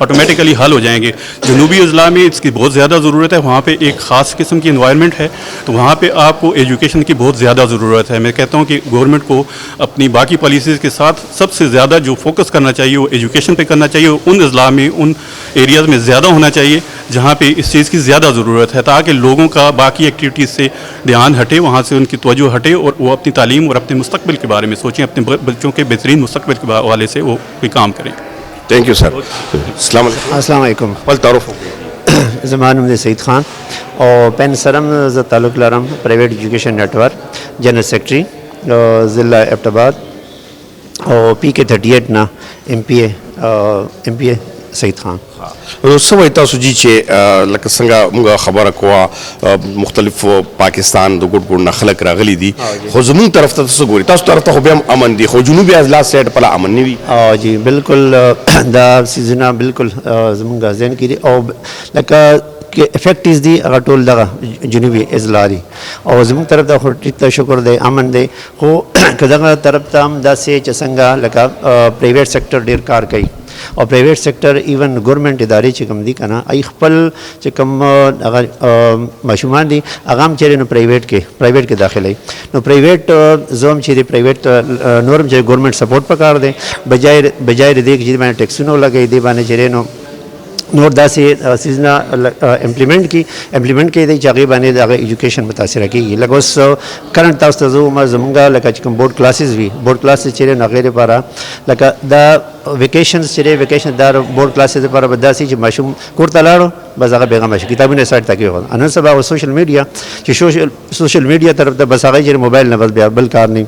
Automatically حل ہو جائیں گے. جنوبی اضلاع میں اس کی بہت زیادہ ضرورت ہے, وہاں پہ ایک خاص قسم کی انوائرمنٹ ہے, تو وہاں پہ آپ کو ایجوکیشن کی بہت زیادہ ضرورت ہے. میں کہتا ہوں کہ گورنمنٹ کو اپنی باقی پالیسیز کے ساتھ سب سے زیادہ جو فوکس کرنا چاہیے وہ ایجوکیشن پہ کرنا چاہیے, ان اضلاع میں ان ایریاز میں زیادہ ہونا چاہیے جہاں پہ اس چیز کی زیادہ ضرورت ہے, تاکہ لوگوں کا باقی ایکٹیویٹیز سے دھیان ہٹے, وہاں سے ان کی توجہ ہٹے اور وہ اپنی تعلیم اور اپنے مستقبل کے بارے میں سوچیں, اپنے بچوں کے بہترین مستقبل کے حوالے سے وہ کوئی کام کریں. Thank you sir. السلام علیکم. السلام علیکم. پل تعارف ہو زمان محمد سعید خان اور پین سرم تعلق لارم private education network general secretary ضلع ایبٹ آباد اور PK38 نا MPA سعید خان. سوي تاسو جی چې لکه څنګه موږ خبره کوه مختلف پاکستان د ګډ ګډ نه خلک راغلي دي, خو زموږ طرف ته تاسو ګوري, تاسو طرف ته خو بیا هم امن دي, خو جنوبي اضلاع سایډ په لا امن نه وي. جی بالکل دا سیزنا بالکل زمونږ ذهن کې دي او لکه کہ افیکٹز دی اگر ټول دغه جنوبي اضلاع دي او زموږ طرف ته خو ټیک ته شکر دی امن دی, خو که دغه طرف ته هم داسې چې څنګه لکه پرایویټ سیکټر ډېر کار کوي او پرایویټ سیکټر ایون ګورنمنٹ ادارې چې کوم دي که نه ای خپل چې کوم هغه ماشومان دي هغه هم چېرې نو پرایویټ کې داخلوي نو پرایویټ زه هم چې دی پرایویټ نور هم چې ګورنمنٹ سپورټ پکار دی بجای د دې چې باندې ټیکسونه ولګوي دې باندې چېرې نو نور داسې سیزنا امپلیمنٹ کی دی چې هغې باندې د هغه ایجوکیشن متاثره کېږي. لکه اوس کرنټ تاسو ته زه ووایم زمونږ لکه چې کوم بورډ کلاسز وي, بورډ کلاسز چې دی نو هغې دپاره لکه دا ویکیشنز چې دی ویکیشن دا بورډ کلاسز دپاره به داسې چې ماشوم کور ته لاړو بس هغه بیغمه شي, کتابونه سایډ ته کېښود. نن سبا سوشل میډیا چې سوشل میډیا طرف ته بس هغه چې موبایل نه بس بیا بل کار نه.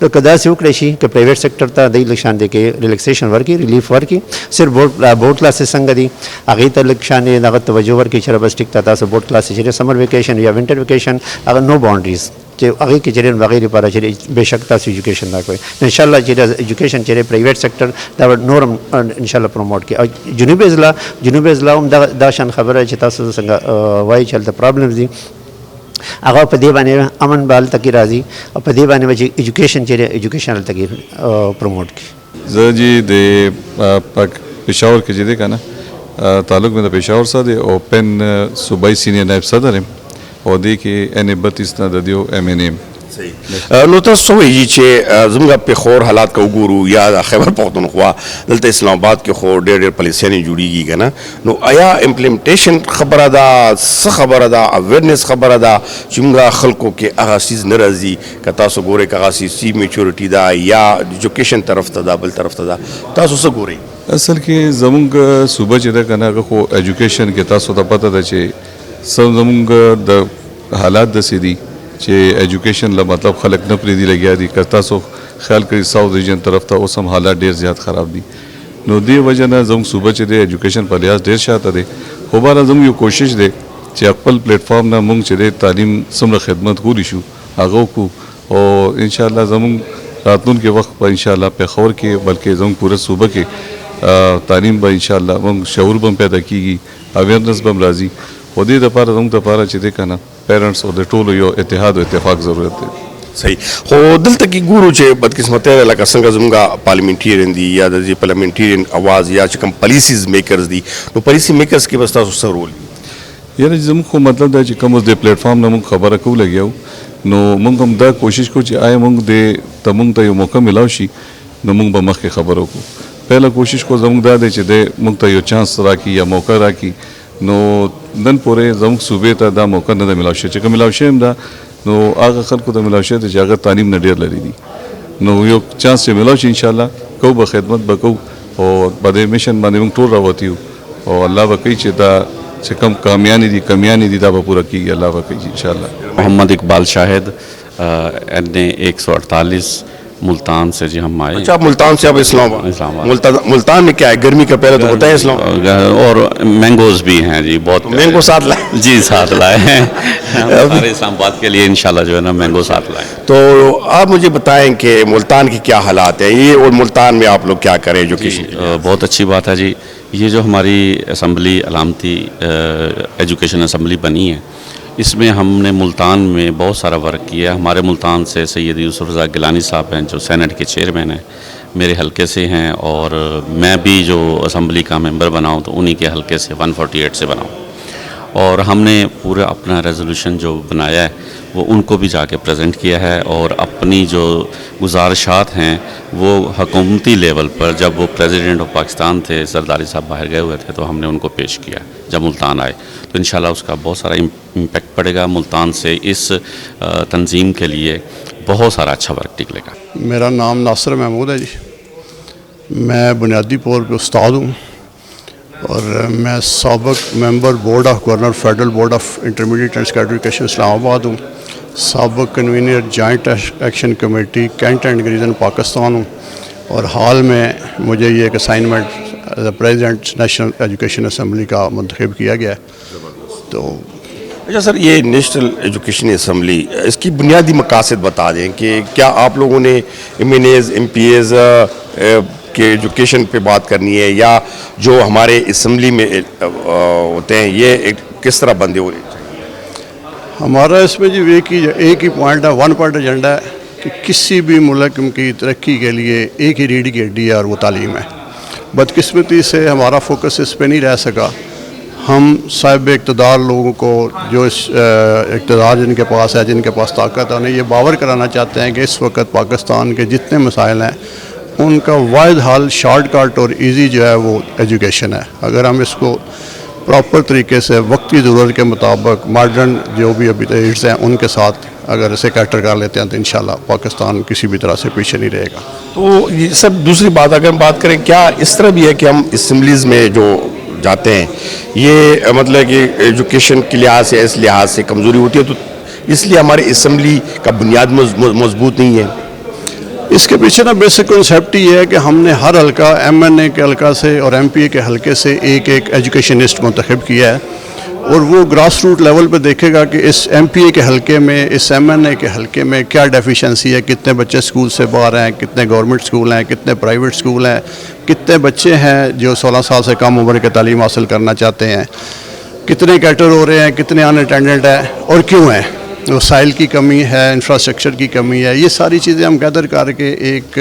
نو که داسې وکړی شي که پرایویټ سیکټر ته دی لږ شان دی کې ریلیکسیشن ورکړي, ریلیف ورکړي, صرف بورډ کلاسز څنګه دي هغې ته لږ شان دی هغه توجه ورکړي چې بس ټیک ته تاسو بورډ کلاسز چې سمر ویکیشن یا ونټر ویکیشن هغه نو باونډریز چې هغې کې چې هغې لپاره چې بېشک تاسو ایجوکیشن دا کوئ انشاءالله چې ایجوکیشن چې پرایویټ سیکټر دا به نور هم انشاءالله پروموټ کړي. او جنوبي اضلاع هم دا شان خبره چې تاسو څنګه وایي چې هلته پرابلمز دي هغه په دې باندې امن به هلته کې راځي او په دې باندې به چې ایجوکیشن چې ایجوکیشن هلته کې پروموټ کړي. زه جی د پېښور کې چې دی که نه تعلق مې د پېښور سره دی او پین صوبایي سینیر نائب صدر یم او دې کې N32 نه د دیو MNA. نو تاسو څه وایي چې زموږ پېښور حالات که وګورو یا د خیبر پښتونخوا دلته اسلام آباد کې خو ډېر پالیسیانې جوړېږي که نه, نو آیا امپلیمنټیشن خبره ده, څه خبره ده, اویرنس خبره ده چې موږ خلکو کې هغه څیز نه راځي که تاسو ګورئ که هغه سیاسي میچورټي ده یا ایجوکیشن طرف ته ده بل طرف ته ده, تاسو څه ګورئ؟ اصل کې زمونږ صوبه چې ده که نه هغه خو ایجوکیشن کې تاسو ته پته ده چې زمونږ د حالات داسې دي چې ایجوکیشن له مطلب خلک نه پرېږدي لګیا دي. که تاسو خیال کړئ ساؤتھ ریجن طرف ته اوس هم حالات ډېر زیات خراب دي, نو دې وجه نه زموږ صوبه چې دی ایجوکیشن په لحاظ ډېر شاته دی. خو بهرحال زموږ یو کوشش دی چې خپل پلیټفارم نه موږ چې دی تعلیم څومره خدمت کولی شو هغه وکړو او انشاءالله زموږ راتلونکي وخت به انشاءالله پېښور کې بلکې زموږ پوره صوبه کې تعلیم به انشاءالله موږ شعور به هم پیدا کېږي, اویرنس به هم راځي. خو دې دپاره زموږ دپاره چې دی که نه پیرنټس او د ټولو یو اتحاد او اتفاق ضرورت دی. صحیح. خو دلته کې ګورو چې بدقسمتۍ ده لکه څنګه زموږ پارلیمنټیرین دي یا د دې پارلیمنټیرین اواز یا چې کوم پالیسیز میکرز دي, نو پالیسی میکرز کې بس تاسو څه رول دي؟ یعنې زموږ خو مطلب دا چې کوم اوس د پلیټفارم نه موږ خبره کوو لګیا وو, نو موږ هم دا کوشش کوو چې آیا موږ ته یو موقع میلاو شي نو موږ به مخکې خبره وکړو. پهله کوشش کو زموږ دا دی چې موږ ته یو چانس راکړي یا موقع راکړي, نو نن پورې زموږ صوبې ته دا موقع نه ده میلاو شوې. چې که میلاو شوې هم ده نو هغه خلکو ته میلاو شوې ده چې هغه تعلیم نه ډېر لرې دي, نو یو چانس چې میلاو شي انشاءالله کوو به خدمت به کوو او په دې میشن باندې موږ ټول راوتي یو او الله به کوي چې دا چې کوم کمیانې دي دا به پوره کېږي, الله به کوي انشاءالله. محمد اقبال شاہد NA 148 ملتان سے جی ہم آئے. اچھا ملتان سے اب اسلام آباد. ملتان میں کیا ہے گرمی کا پہلے تو ہوتا ہے اسلام اور مینگوز بھی ہیں جی بہت. مینگو ساتھ لائے جی ساتھ لائے ہیں سارے اسلام آباد کے لیے انشاءاللہ جو ہے نا مینگو ساتھ لائیں. تو آپ مجھے بتائیں کہ ملتان کی کیا حالات ہیں یہ اور ملتان میں آپ لوگ کیا کریں ایجوکیشن؟ بہت اچھی بات ہے جی. یہ جو ہماری اسمبلی علامتی ایجوکیشن اسمبلی بنی ہے اس میں ہم نے ملتان میں بہت سارا ورک کیا ہے. ہمارے ملتان سے سید یوسف رضا گیلانی صاحب ہیں جو سینٹ کے چیئرمین ہیں, میرے حلقے سے ہیں اور میں بھی جو اسمبلی کا ممبر بنا ہوں تو انہی کے حلقے سے 148 سے بنا ہوں، اور ہم نے پورا اپنا ریزولوشن جو بنایا ہے وہ ان کو بھی جا کے پریزنٹ کیا ہے، اور اپنی جو گزارشات ہیں وہ حکومتی لیول پر، جب وہ پریزیڈنٹ آف پاکستان تھے زرداری صاحب باہر گئے ہوئے تھے تو ہم نے ان کو پیش کیا جب ملتان آئے، تو انشاءاللہ اس کا بہت سارا امپیکٹ پڑے گا ملتان سے، اس تنظیم کے لیے بہت سارا اچھا ورک نکلے گا۔ میرا نام ناصر محمود ہے جی، میں بنیادی طور پہ استاد ہوں، اور میں سابق member board of governor federal board of intermediate and secondary education Islamabad ہوں، سابق convener joint action committee cantt and garrison Pakistan ہوں، اور حال میں مجھے یہ ایک assignment as a president national education assembly کا منتخب کیا گیا ہے۔ تو اچھا سر، یہ نیشنل ایجوکیشن اسمبلی، اس کی بنیادی مقاصد بتا دیں کہ کیا آپ لوگوں نے MNAs MPAs کے ایجوکیشن پہ بات کرنی ہے، یا جو ہمارے اسمبلی میں ہوتے ہیں یہ کس طرح بندے ہونے چاہیے؟ ہمارا اس میں جو ایک ہی پوائنٹ ہے، ون پوائنٹ ایجنڈا ہے کہ کسی بھی ملک کی ترقی کے لیے ایک ہی ریڑھ کی ہڈی ہے اور وہ تعلیم ہے۔ بدقسمتی سے ہمارا فوکس اس پہ نہیں رہ سکا۔ ہم صاحب اقتدار لوگوں کو، جو اس اقتدار جن کے پاس ہے، جن کے پاس طاقت ہے، انہیں یہ باور کرانا چاہتے ہیں کہ اس وقت پاکستان کے جتنے مسائل ہیں ان کا واحد حل شارٹ کٹ اور ایزی جو ہے وہ ایجوکیشن ہے۔ اگر ہم اس کو پراپر طریقے سے وقتی ضرورت کے مطابق ماڈرن جو بھی ابھی ایڈس ہیں ان کے ساتھ اگر اسے کیٹر کر لیتے ہیں تو انشاءاللہ پاکستان کسی بھی طرح سے پیچھے نہیں رہے گا۔ تو یہ سب دوسری بات اگر ہم بات کریں، کیا اس طرح بھی ہے کہ ہم اسمبلیز میں جو جاتے ہیں یہ مطلب کہ ایجوکیشن کے لحاظ سے، اس لحاظ سے کمزوری ہوتی ہے، تو اس لیے ہماری اسمبلی کا بنیاد مضبوط نہیں ہے؟ اس کے پیچھے نا بیسک کنسیپٹ یہ ہے کہ ہم نے ہر حلقہ ایم این اے کے حلقہ سے اور ایم پی اے کے حلقے سے ایک ایجوکیشنسٹ منتخب کیا ہے، اور وہ گراس روٹ لیول پہ دیکھے گا کہ اس ایم پی اے کے حلقے میں، اس ایم این اے کے حلقے میں کیا ڈیفیشنسی ہے، کتنے بچے اسکول سے باہر ہیں، کتنے گورنمنٹ اسکول ہیں، کتنے پرائیویٹ اسکول ہیں، کتنے بچے ہیں جو 16 سال سے کم عمر کے تعلیم حاصل کرنا چاہتے ہیں، کتنے کیٹر ہو رہے ہیں، کتنے ان اٹینڈنٹ ہیں اور کیوں ہیں، وسائل کی کمی ہے، انفراسٹرکچر کی کمی ہے۔ یہ ساری چیزیں ہم گیدر کر کے ایک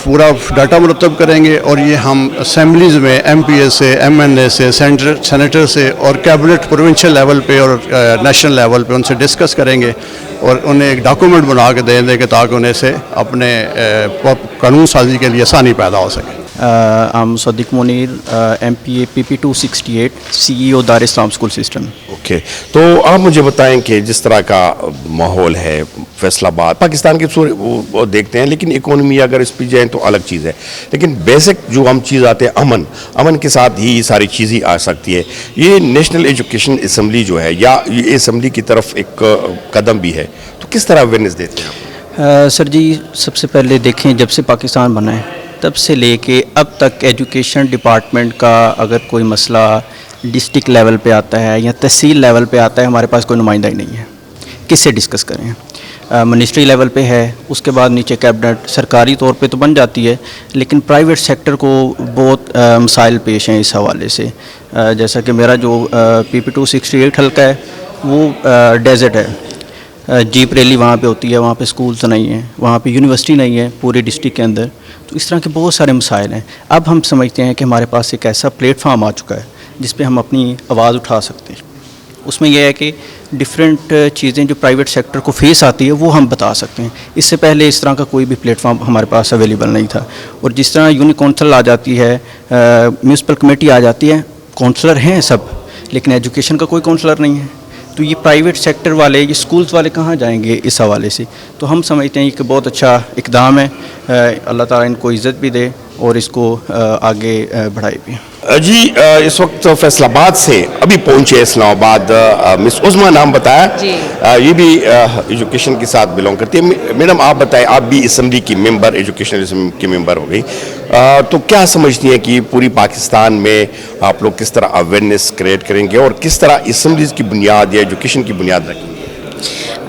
پورا ڈاٹا مرتب کریں گے، اور یہ ہم اسمبلیز میں ایم پی ایس سے، ایم این اے سے، سینیٹر سے اور کیبنٹ پروونشل لیول پہ اور نیشنل لیول پہ ان سے ڈسکس کریں گے، اور انہیں ایک ڈاکومنٹ بنا کے دیں کہ تاکہ انہیں سے اپنے قانون سازی کے لیے آسانی پیدا ہو سکے۔ I'm Sadiq Munir, MPA PP268, CEO Dar Islam School System. Okay, تو آپ مجھے بتائیں کہ جس طرح کا ماحول ہے فیصل آباد، پاکستان کے وہ دیکھتے ہیں، لیکن اکانومی اگر اس پہ جائیں تو الگ چیز ہے، لیکن بیسک جو ہم چیز آتے ہیں امن کے ساتھ ہی ساری چیزیں آ سکتی ہے۔ یہ نیشنل ایجوکیشن اسمبلی جو ہے، یا یہ اسمبلی کی طرف ایک قدم بھی ہے، تو کس طرح اویئرنیس دیتے ہیں؟ سر جی، سب سے پہلے دیکھیں جب سے پاکستان بنا ہے تب سے لے کے اب تک ایجوکیشن ڈپارٹمنٹ کا اگر کوئی مسئلہ ڈسٹرکٹ لیول پہ آتا ہے یا تحصیل لیول پہ آتا ہے، ہمارے پاس کوئی نمائندہ ہی نہیں ہے، کس سے ڈسکس کریں؟ منسٹری لیول پہ ہے، اس کے بعد نیچے کیبنٹ، سرکاری طور پہ تو بن جاتی ہے، لیکن پرائیویٹ سیکٹر کو بہت مسائل پیش ہیں اس حوالے سے۔ جیسا کہ میرا جو PP268 حلقہ ہے وہ ڈیزرٹ ہے، جیپ ریلی وہاں پہ ہوتی ہے، وہاں پہ اسکولز نہیں ہیں، وہاں پہ یونیورسٹی نہیں ہے پورے ڈسٹرکٹ کے اندر، تو اس طرح کے بہت سارے مسائل ہیں۔ اب ہم سمجھتے ہیں کہ ہمارے پاس ایک ایسا پلیٹ فارم آ چکا ہے جس پہ ہم اپنی آواز اٹھا سکتے ہیں۔ اس میں یہ ہے کہ ڈفرینٹ چیزیں جو پرائیویٹ سیکٹر کو فیس آتی ہے وہ ہم بتا سکتے ہیں۔ اس سے پہلے اس طرح کا کوئی بھی پلیٹ فارم ہمارے پاس اویلیبل نہیں تھا، اور جس طرح یونی کونسل آ جاتی ہے، میونسپل کمیٹی آ جاتی ہے، کونسلر ہیں سب، لیکن ایجوکیشن کا کوئی کونسلر نہیں ہے، تو یہ پرائیویٹ سیکٹر والے، یہ سکولز والے کہاں جائیں گے اس حوالے سے؟ تو ہم سمجھتے ہیں کہ بہت اچھا اقدام ہے، اللہ تعالیٰ ان کو عزت بھی دے اور اس کو آگے بڑھائے بھی۔ جی، اس وقت فیصل آباد سے ابھی پہنچے اسلام آباد مس عظمیٰ نام بتایا، یہ بھی ایجوکیشن کے ساتھ بلونگ کرتی ہے۔ میڈم آپ بتائیں، آپ بھی اسمبلی کی ممبر، ایجوکیشن اسمبلی کی ممبر ہو گئی، تو کیا سمجھتی ہیں کہ پوری پاکستان میں آپ لوگ کس طرح اویئرنیس کریٹ کریں گے اور کس طرح اسمبلیز کی بنیاد یا ایجوکیشن کی بنیاد رکھیں گے؟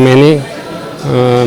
MNA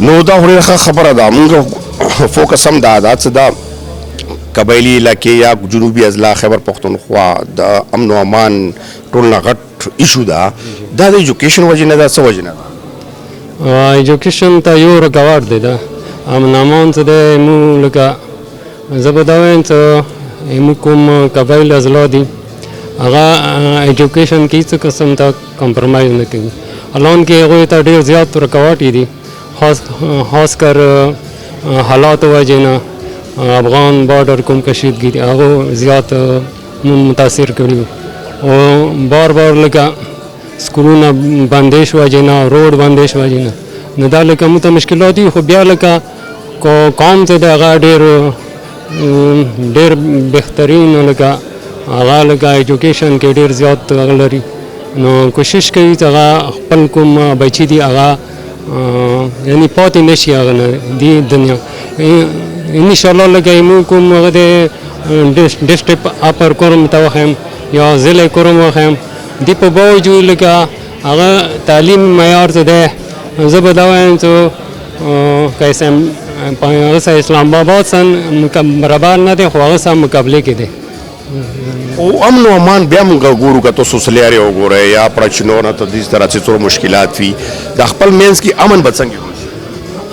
نو دا خوري خبره ده موږ فوکس هم دا چې دا قبایلی علاقې یا جنوبي اضلاع خیبر پختونخوا د امن او امان ټول نه غټ ایشو ده، دا د ایجوکیشن وجه نه ده، څه وجه نه ده؟ ایجوکیشن ته یو رکاوټ دی دا امن امان څه دی. مو لکه زه به دا وایم چې موږ کوم قبایل اضلاع دي هغه ایجوکیشن کې څه قسم ته کمپرمایز نه کوي. الان کې هغوی ته ډېر زیات رکاوټ دي، خاص کر حالات وجہ نا افغان بارڈر کوم کشیدگی دی هغه زیات متاثر کړي او بار لکه سکولونه بندش وجه نا روډ بندش وجه نا نو دا لکه مت مشکلات دي. خو بیا لکه قوم ته هغه ډېر بهترین لکه هغه لکه ایجوکیشن کې ډېر زیات لري. نو کوشش کوي چې هغه خپل کوم بچی دي هغه یعنی پاتې نشي هغه دی دنیا. ان شاء الله لکه مو کوم هغه د ډسټرکټ اپر کورم ته وخم یا ضلع کورم وخم دی په باوجود لکه هغه تعلیم معیار څه دی. زه به دا وایم چې کیسه په اسلام آباد سن برابر نه دی، خو هغه سم مقابله کې دی. او امن او امان بیا موږ ګورو که تاسو سلیاري وګورئ یا پرچینو نه ته دې طرح چې څومره مشکلات وي د خپل مینس کې امن به څنګه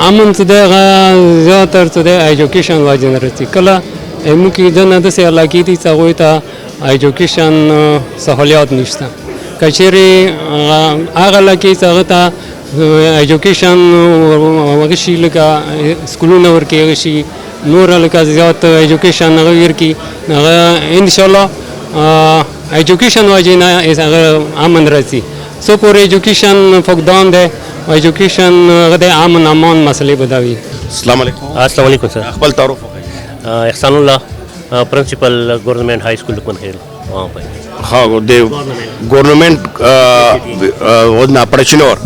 امن څه دی هغه زیاتر څه دی ایجوکیشن وجه نه راځي. کله موږ کې دنه داسې علاقې دي چې هغوی ته ایجوکیشن سهولیات نشته. که چیرې هغه علاقې چې هغه ته ایجوکیشن هغه شي لکه سکولونه ورکوي، هغه شي نور لکه زیات ایجوکیشن هغه ورکوي، هغه انشاءالله ایجوکیشن وجه نه هغه امن راځي. سو پورې ایجوکیشن فقدان دی، ایجوکیشن هغه د امن امان مسئلې بدوي. السلام علیکم. السلام علیکم سر. خپل تعارف وکړئ. Ihsan Ullah, principal government high school Lakman Khel وہاں پہ. ہاں دے گورنمنٹ ودنا پرچینور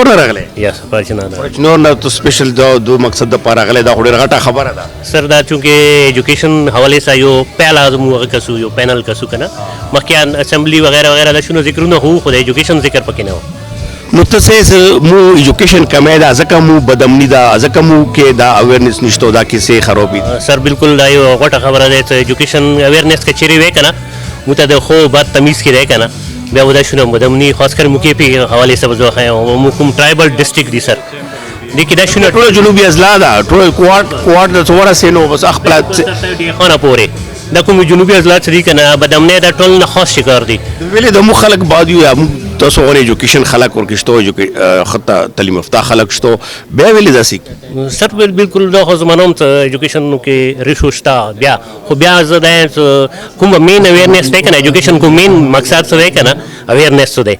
نه راغلی. یس پرچینور نه تو سپیشل دو مقصد د پاره راغلی. دا ډېره غټه خبره ده سر. دا چونکہ ایجوکیشن حوالے سے یو پہلا زموږ کسو یو پینل کسو کنه مخکې اسمبلی وغیرہ وغیرہ د شنو ذکرونه هو خو د ایجوکیشن ذکر پکې نه و. نو ته څه مو ایجوکیشن کمی ده ځکه مو بدامني ده ځکه مو کې دا اویرنس نشته دا کیسې خرابې دي. سر بالکل دا یو غټه خبره ده چې ایجوکیشن اویرنس کې چیرې وې کنه مو ته د خو بد تمیز کې ده کنه بیا ودا شنو بدامني خاص کر مو کې په حوالے سے وځو خو مو کوم ټرایبل ډسټریکټ دي سر. لیکن دا شنو ټول جنوبي اضلاع ده ټول کوارټ د څوره سينو بس خپل خانه پورې دا کوم جنوبي اضلاع چې کنه بدامني دا ټول نه خاص شکار دي. ویلې د مو خلک بادیو یا تاسو غوړي ایجوکیشن خلک ورکشتو خطه تعلیم یافته خلک شتو بیا ویلې داسې سر بالکل دا خو زمانوم ته ایجوکیشن کې ریشو شته بیا خو بیا زه دا کوم مین اویرنس دی کنه ایجوکیشن کو مین مقصد څه دی کنه اویرنس څه دی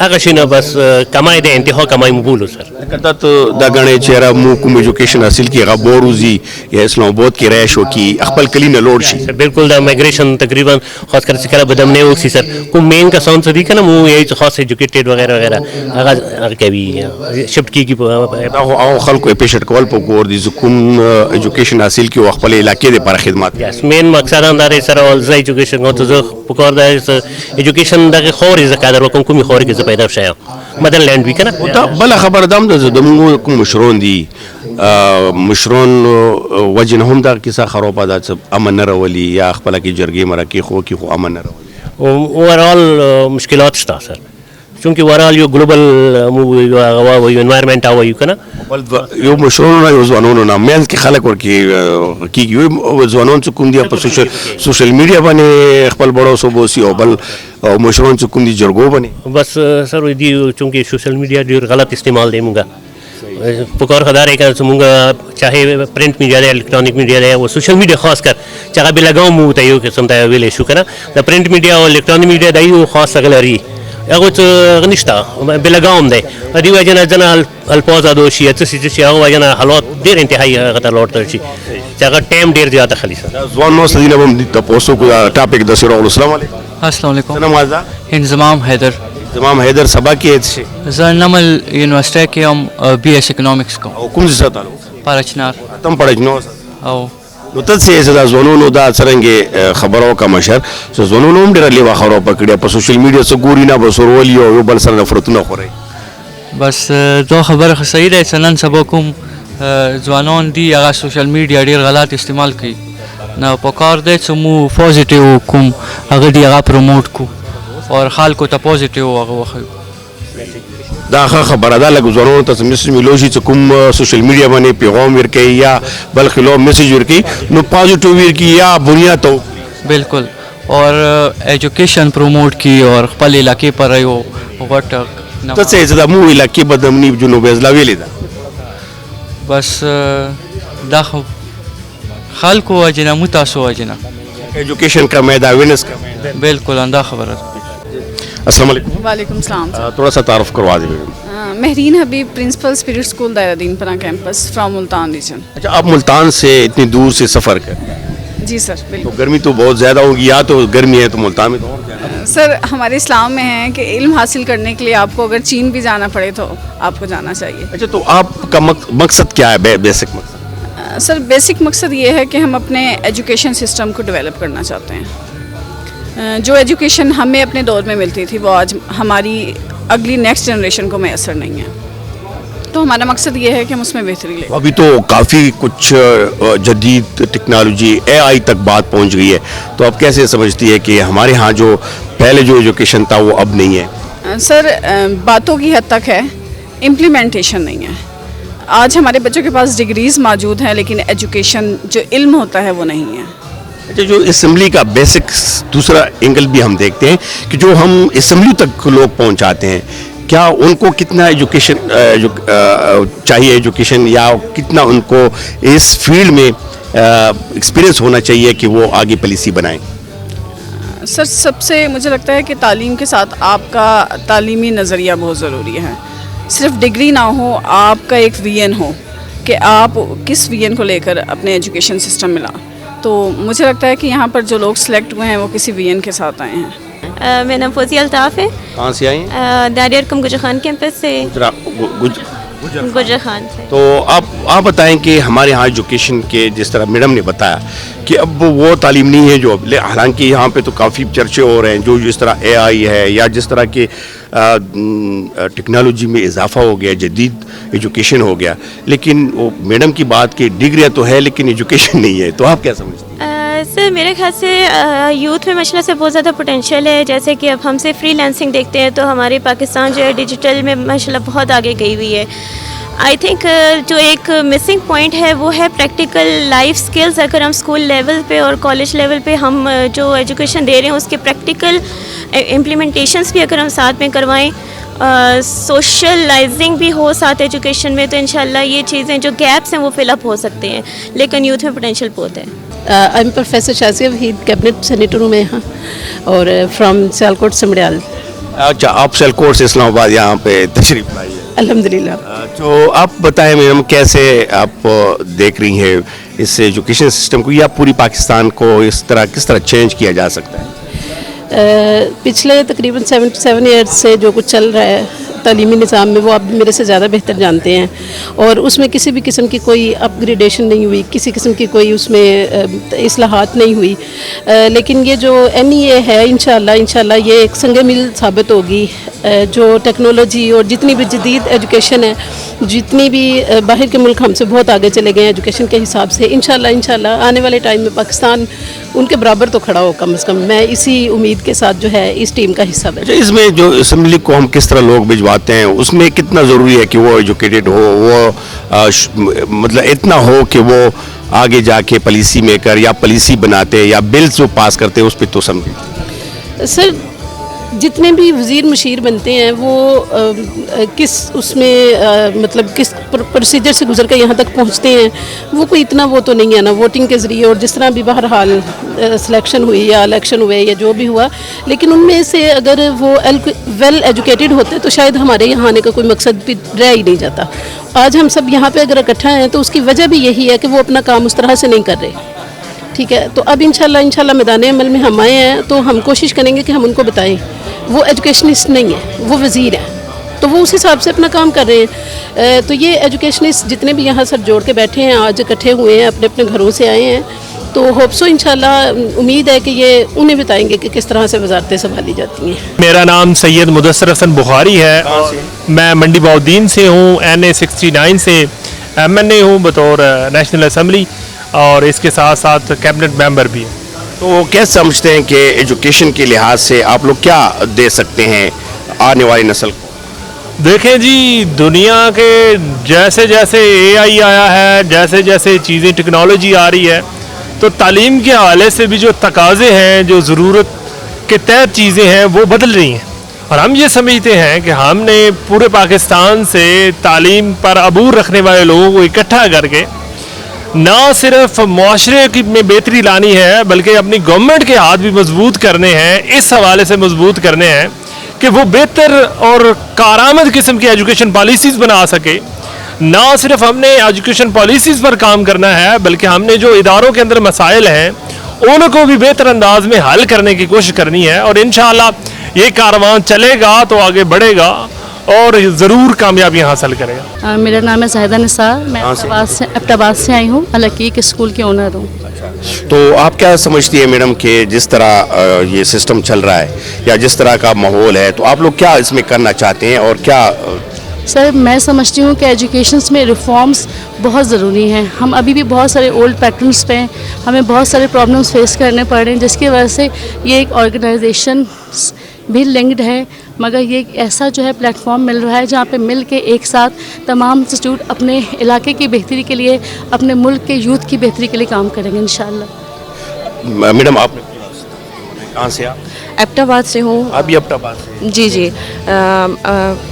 هغه شي نه بس کمای د انتها کمای مبولو سر. کته ته دا غنې چیرې مو کوم ایجوکیشن حاصل کی هغه بوروزی یا اسلام آباد کې راشي او کی خپل کلی نه لوړ شي. بالکل دا مایګریشن تقریبا خاص کر چې کله بدامني وکسي سر کوم مین کا ساوند څه دی کنه مو یې خاص ایجوکیټډ وغیرہ وغیرہ هغه کوي شفت کیږي او خلکو پیشنټ کول په ګور دي کوم ایجوکیشن حاصل کی او خپل علاقې لپاره خدمات. یس مین مقصد هم دا دی سر اول ځای ایجوکیشن او ته په کار دا ایجوکیشن دغه خوري زکادر وکم کومي خوري کې پیدا شایم مدن لینڈ بھی کنه. بل خبر دام ده زموږ کوم مشرون دي مشرون وجه هم دا کیسه خرابه ده چې امن نه راولي یا خپل کې جرګې مرکې خو کې خو امن نه راولي. اوورال مشکلات شته سر چونکه ورال یو ګلوبل مو یو انوایرمنت او یو کنه بل یو مشورونه یو ځوانونو نه مینس کې خلک ورکی کیږي یو ځوانون چې کوم دی په سوشل میډیا باندې خپل بڑو صوبوسی او بل مشورون چې کوم دی جرګو باندې بس سر دی چونکه سوشل میډیا ډیر غلط استعمال دی مونږه پکار خدار ہے کہ مونږ چاہے پرنٹ میډیا دی الیکټرانیک میډیا دی او سوشل میډیا خاص کر چې هغه بلګاو مو ته یو قسم ته ویلې شو کنه د پرنٹ میډیا او الیکټرانیک میډیا دی یو خاص غلري هغه څه نشته بلګاوم دی دی وجنه جنا الفاظ ادو شي چې هغه وجنه حالات ډیر انتهایی غته لوټ شي چې هغه ټایم ډیر زیاته خلی سره ځوان نو سدینه هم د تاسو کو ټاپک د سره السلام علیکم السلام علیکم نمازا انضمام حیدر تمام حیدر سبا کې شي زه نمل یونیورسيټي کې هم بي اس اکونومکس کوم او کوم څه تعلق پارچنار تم پړجنو او نو ته څه دا ځوانونو دا څنګه خبرو کا مشر څه ځوانونو هم ډېر لیوا خبرو پکړه په سوشل میډیا څخه ګوري نه بسورولي او یو بل سره نفرتونه خوري بس دا خبره خو صحیح ده چې نن سبا کوم ځوانان دي هغه سوشل میډیا ډېر غلط استعمال کوي نو په کار دی چې مو پوزټیو کوم هغه دی هغه پروموټ کو اور خلکو ته پوزټیو هغه وخیو دا خبره ده لکه ځوانانو ته میسج میلوشي چې کوم سوشل میډیا باندې پیغام ورکوي یا بلکې لو میسج ورکوي نو پازیټیو ورکوي یا بنیاد تو بالکل اور ایجوکیشن پروموٹ کی اور خپل علاقې پر یو غټ ته څه دا مو علاقې بدمنی جنوب ازلا ویلې ده بس دا خو خلکو وجنه متاسو وجنه ایجوکیشن کا میدان وینس کا بالکل اندا خبر ہے السلام علیکم وعلیکم السلام تھوڑا سا تعارف کروا دیجیے مہرین حبیب پرنسپل اسپرٹ اسکول دائرہ دین پناہ کیمپس فرام ملتان ریجن اچھا آپ ملتان سے اتنی دور سے سفر کر جی سر تو بالکل گرمی تو بہت زیادہ ہوگی یا تو گرمی ہے تو ملتان میں تو سر ہمارے اسلام میں ہے کہ علم حاصل کرنے کے لیے آپ کو اگر چین بھی جانا پڑے تو آپ کو جانا چاہیے اچھا تو آپ کا مقصد کیا ہے بیسک مقصد سر بیسک مقصد یہ ہے کہ ہم اپنے ایجوکیشن سسٹم کو ڈیولپ کرنا چاہتے ہیں جو ایجوکیشن ہمیں اپنے دور میں ملتی تھی وہ آج ہماری اگلی نیکسٹ جنریشن کو میسر نہیں ہے تو ہمارا مقصد یہ ہے کہ ہم اس میں بہتری لیں ابھی تو کافی کچھ جدید ٹیکنالوجی اے آئی تک بات پہنچ گئی ہے تو آپ کیسے سمجھتی ہے کہ ہمارے ہاں جو پہلے جو ایجوکیشن تھا وہ اب نہیں ہے سر باتوں کی حد تک ہے امپلیمنٹیشن نہیں ہے آج ہمارے بچوں کے پاس ڈگریز موجود ہیں لیکن ایجوکیشن جو علم ہوتا ہے وہ نہیں ہے اچھا جو اسمبلی کا بیسک دوسرا اینگل بھی ہم دیکھتے ہیں کہ جو ہم اسمبلی تک لوگ پہنچاتے ہیں کیا ان کو کتنا ایجوکیشن چاہیے ایجوکیشن یا کتنا ان کو اس فیلڈ میں ایکسپیرئنس ہونا چاہیے کہ وہ آگے پالیسی بنائیں سر سب سے مجھے لگتا ہے کہ تعلیم کے ساتھ آپ کا تعلیمی نظریہ بہت ضروری ہے صرف ڈگری نہ ہو آپ کا ایک وی این ہو کہ آپ کس وی این کو لے کر اپنے ایجوکیشن سسٹم میں لا تو مجھے لگتا ہے کہ یہاں پر جو لوگ سلیکٹ ہوئے ہیں وہ کسی وی این کے ساتھ آئے ہیں میرا نام فوزیہ الطاف ہے کہاں سے آئے ہیں داریہ ارکم گجر خان کیمپس سے گجر خان سے تو آپ بتائیں کہ ہمارے ہاں ایجوکیشن کے جس طرح میڈم نے بتایا کہ اب وہ تعلیم نہیں ہے جو حالانکہ یہاں پہ تو کافی چرچے ہو رہے ہیں جو جس طرح اے آئی ہے یا جس طرح کے ٹیکنالوجی میں اضافہ ہو گیا جدید ایجوکیشن ہو گیا لیکن وہ میڈم کی بات کہ ڈگریاں تو ہے لیکن ایجوکیشن نہیں ہے تو آپ کیا سمجھتے ہیں سر میرے خیال سے یوتھ میں ماشاء اللہ سے بہت زیادہ پوٹینشیل ہے جیسے کہ اب ہم سے فری لینسنگ دیکھتے ہیں تو ہماری پاکستان جو ہے ڈیجیٹل میں ماشاء اللہ بہت آگے گئی ہوئی ہے آئی تھنک جو ایک مسنگ پوائنٹ ہے وہ ہے پریکٹیکل لائف سکلز اگر ہم اسکول لیول پہ اور کالج لیول پہ ہم جو ایجوکیشن دے رہے ہیں اس کے پریکٹیکل امپلیمنٹیشنس بھی اگر ہم ساتھ میں کروائیں سوشلائزنگ بھی ہو ساتھ ایجوکیشن میں تو انشاءاللہ یہ چیزیں جو گیپس ہیں وہ فل اپ ہو سکتے ہیں لیکن یوتھ میں پوٹینشیل بہت ہے I am professor Shazia Waheed cabinet senator ہوں میں یہاں اور فرام سیالکوٹ سمڑیال اچھا آپ سیالکوٹ سے اسلام آباد یہاں پہ تشریف لائی ہے الحمدللہ تو آپ بتائیں میڈم کیسے آپ دیکھ رہی ہیں اس ایجوکیشن سسٹم کو یا پوری پاکستان کو اس طرح کس طرح چینج کیا جا سکتا ہے پچھلے تقریباً 77 ایئرس سے جو کچھ چل رہا ہے تعلیمی نظام میں وہ آپ میرے سے زیادہ بہتر جانتے ہیں, اور اس میں کسی بھی قسم کی کوئی اپ گریڈیشن نہیں ہوئی, کسی قسم کی کوئی اس میں اصلاحات نہیں ہوئی. لیکن یہ جو NEA ہے انشاءاللہ یہ ایک سنگ میل ثابت ہوگی. جو ٹیکنالوجی اور جتنی بھی جدید ایجوکیشن ہے, جتنی بھی باہر کے ملک ہم سے بہت آگے چلے گئے ہیں ایجوکیشن کے حساب سے, انشاءاللہ آنے والے ٹائم میں پاکستان ان کے برابر تو کھڑا ہو کم از کم. میں اسی امید کے ساتھ جو ہے اس ٹیم کا حصہ بن. اس میں جو اسمبلی کو ہم کس طرح لوگ بھجواتے ہیں, اس میں کتنا ضروری ہے کہ وہ ایجوکیٹڈ ہو, وہ مطلب اتنا ہو کہ وہ آگے جا کے پالیسی میکر یا پالیسی بناتے یا بلز جو پاس کرتے اس پہ تو سمجھ. سر جتنے بھی وزیر مشیر بنتے ہیں وہ کس اس میں مطلب کس پروسیجر سے گزر کے یہاں تک پہنچتے ہیں, وہ کوئی اتنا وہ تو نہیں ہے نا ووٹنگ کے ذریعے, اور جس طرح بھی بہرحال سلیکشن ہوئی یا الیکشن ہوئے یا جو بھی ہوا, لیکن ان میں سے اگر وہ ویل ایجوکیٹڈ ہوتے تو شاید ہمارے یہاں آنے کا کوئی مقصد بھی رہ ہی نہیں جاتا. آج ہم سب یہاں پہ اگر اکٹھا ہیں تو اس کی وجہ بھی یہی ہے کہ وہ اپنا کام اس طرح سے نہیں کر رہے. ٹھیک ہے, تو اب انشاءاللہ میدان عمل میں ہم آئے ہیں تو ہم کوشش کریں گے کہ ہم ان کو بتائیں وہ ایجوکیشنسٹ نہیں ہیں, وہ وزیر ہیں, تو وہ اس حساب سے اپنا کام کر رہے ہیں. تو یہ ایجوکیشنسٹ جتنے بھی یہاں سر جوڑ کے بیٹھے ہیں, آج اکٹھے ہوئے ہیں, اپنے اپنے گھروں سے آئے ہیں, تو ہوپ سو انشاءاللہ امید ہے کہ یہ انہیں بتائیں گے کہ کس طرح سے وزارتیں سنبھالی جاتی ہیں. میرا نام سید مدثر حسن بخاری ہے, میں منڈی بہاؤالدین سے ہوں, NA 69 سے MNA ہوں بطور نیشنل اسمبلی, اور اس کے ساتھ ساتھ کیبنٹ ممبر بھی. تو کیا سمجھتے ہیں کہ ایجوکیشن کے لحاظ سے آپ لوگ کیا دے سکتے ہیں آنے والی نسل کو؟ دیکھیں جی, دنیا کے جیسے جیسے AI آیا ہے, جیسے جیسے چیزیں ٹیکنالوجی آ رہی ہے, تو تعلیم کے حوالے سے بھی جو تقاضے ہیں, جو ضرورت کے تحت چیزیں ہیں وہ بدل رہی ہیں. اور ہم یہ سمجھتے ہیں کہ ہم نے پورے پاکستان سے تعلیم پر عبور رکھنے والے لوگوں کو اکٹھا کر کے نہ صرف معاشرے کی میں بہتری لانی ہے, بلکہ اپنی گورنمنٹ کے ہاتھ بھی مضبوط کرنے ہیں, اس حوالے سے مضبوط کرنے ہیں کہ وہ بہتر اور کارآمد قسم کی ایجوکیشن پالیسیز بنا سکے. نہ صرف ہم نے ایجوکیشن پالیسیز پر کام کرنا ہے, بلکہ ہم نے جو اداروں کے اندر مسائل ہیں ان کو بھی بہتر انداز میں حل کرنے کی کوشش کرنی ہے. اور انشاءاللہ یہ کاروان چلے گا تو آگے بڑھے گا اور ضرور کامیابی حاصل کرے گا. میرا نام ہے زاہدہ نثار, میں ایبٹ سے آئی ہوں, الحقیق اسکول کی اونر ہوں. تو آپ کیا سمجھتی ہیں میڈم کہ جس طرح یہ سسٹم چل رہا ہے یا جس طرح کا ماحول ہے, تو آپ لوگ کیا اس میں کرنا چاہتے ہیں اور کیا؟ سر میں سمجھتی ہوں کہ ایجوکیشنس میں ریفارمز بہت ضروری ہیں. ہم ابھی بھی بہت سارے اولڈ پیٹرنس پہ ہمیں بہت سارے پرابلمس فیس کرنے پڑ رہے ہیں, جس کی وجہ سے یہ ایک آرگنائزیشن بھی لنکڈ ہے, مگر یہ ایک ایسا جو ہے پلیٹ فارم مل رہا ہے جہاں پہ مل کے ایک ساتھ تمام انسٹیٹیوٹ اپنے علاقے کی بہتری کے لیے, اپنے ملک کے یوتھ کی بہتری کے لیے کام کریں گے انشاءاللہ. میڈم آپ کہاں سے؟ آپ ایبٹ آباد سے ہوں. آپ بھی ایبٹ آباد سے؟ جی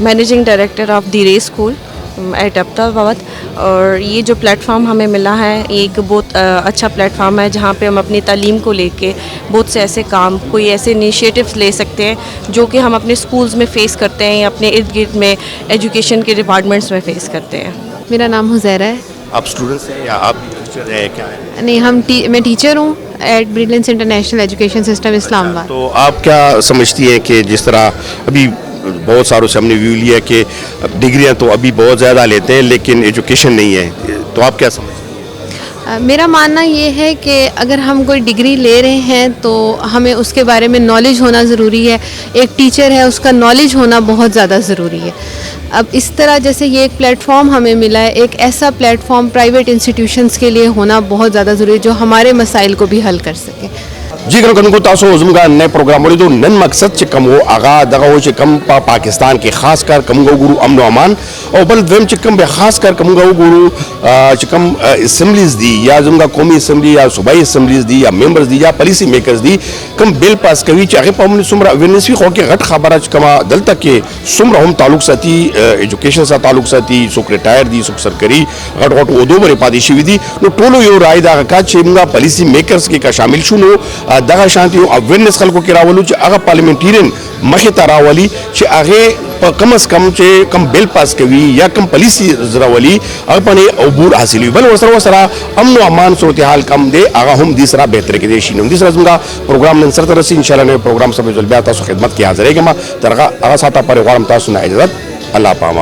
مینیجنگ ڈائریکٹر آف دی رے اسکول ایٹ ایبٹ آباد. اور یہ جو پلیٹ فارم ہمیں ملا ہے یہ ایک بہت اچھا پلیٹ فارم ہے جہاں پہ ہم اپنی تعلیم کو لے کے بہت سے ایسے کام, کوئی ایسے انیشیٹوز لے سکتے ہیں جو کہ ہم اپنے اسکولز میں فیس کرتے ہیں یا اپنے ارد گرد میں ایجوکیشن کے ڈپارٹمنٹس میں فیس کرتے ہیں. میرا نام حزیرہ ہے. آپ اسٹوڈنٹس ہیں یا آپ ٹیچر ہیں, کیا ہیں؟ نہیں, میں ٹیچر ہوں ایٹ بریلینس انٹرنیشنل ایجوکیشن سسٹم اسلام آباد. تو آپ کیا سمجھتی ہیں کہ جس طرح ابھی بہت ساروں سے ہم نے ویو لیا کہ ڈگریاں تو ابھی بہت زیادہ لیتے ہیں لیکن ایجوکیشن نہیں ہے, تو آپ کیا سمجھتے ہیں؟ میرا ماننا یہ ہے کہ اگر ہم کوئی ڈگری لے رہے ہیں تو ہمیں اس کے بارے میں نالج ہونا ضروری ہے. ایک ٹیچر ہے, اس کا نالج ہونا بہت زیادہ ضروری ہے. اب اس طرح جیسے یہ ایک پلیٹ فارم ہمیں ملا ہے, ایک ایسا پلیٹ فارم پرائیویٹ انسٹیٹیوشنز کے لیے ہونا بہت زیادہ ضروری ہے جو ہمارے مسائل کو بھی حل کر سکے. جی کو تاسو زموږ نئے پروگرام ولیدو. نن مقصد چې کوم و هغه دغه و چې کوم په پاکستان کې خاص کر کوم وګورو امن او امان, او بل دویم چې کوم به خاص کر کوم وګورو چې کوم اسمبلیز دي یا زموږ قومي اسمبلی یا صوبایي اسمبلیز دي یا ممبرز دي یا پالیسی میکرز دي کوم بیل پاس کوي چې هغه په موږ څومره اویرنس وي, خو کې غټ خبره چې کومه دلته کې څومره هم تعلق ساتي ایجوکیشن سره تعلق ساتي, څوک ریټایر دي, څوک سرکري غټ غټ عہدو باندې پاتې شوي دي. نو ټولو یو رائے دا کا چې موږ پالیسی میکرز کې کا شامل شو, نو دغه شانتي اویرنس خلکو کې راولو چې هغه پارلیمنټریان مخې ته راولي چې هغه کم از کم چې کم بیل پاس کوي یا کم پالیسی راولي هغه باندې عبور حاصلوي. بل ورسره امن او امان صورتحال کم دی, هغه هم دې سره بهتر کېدی شي. نو دې سره زموږ پروګرام نن سره رسي. ان شاء الله نو پروګرام سره بیا تاسو خدمت کې حاضر یم. تر هغه ساعته پورې غواړم تاسو نه اجازه اللہ پامان.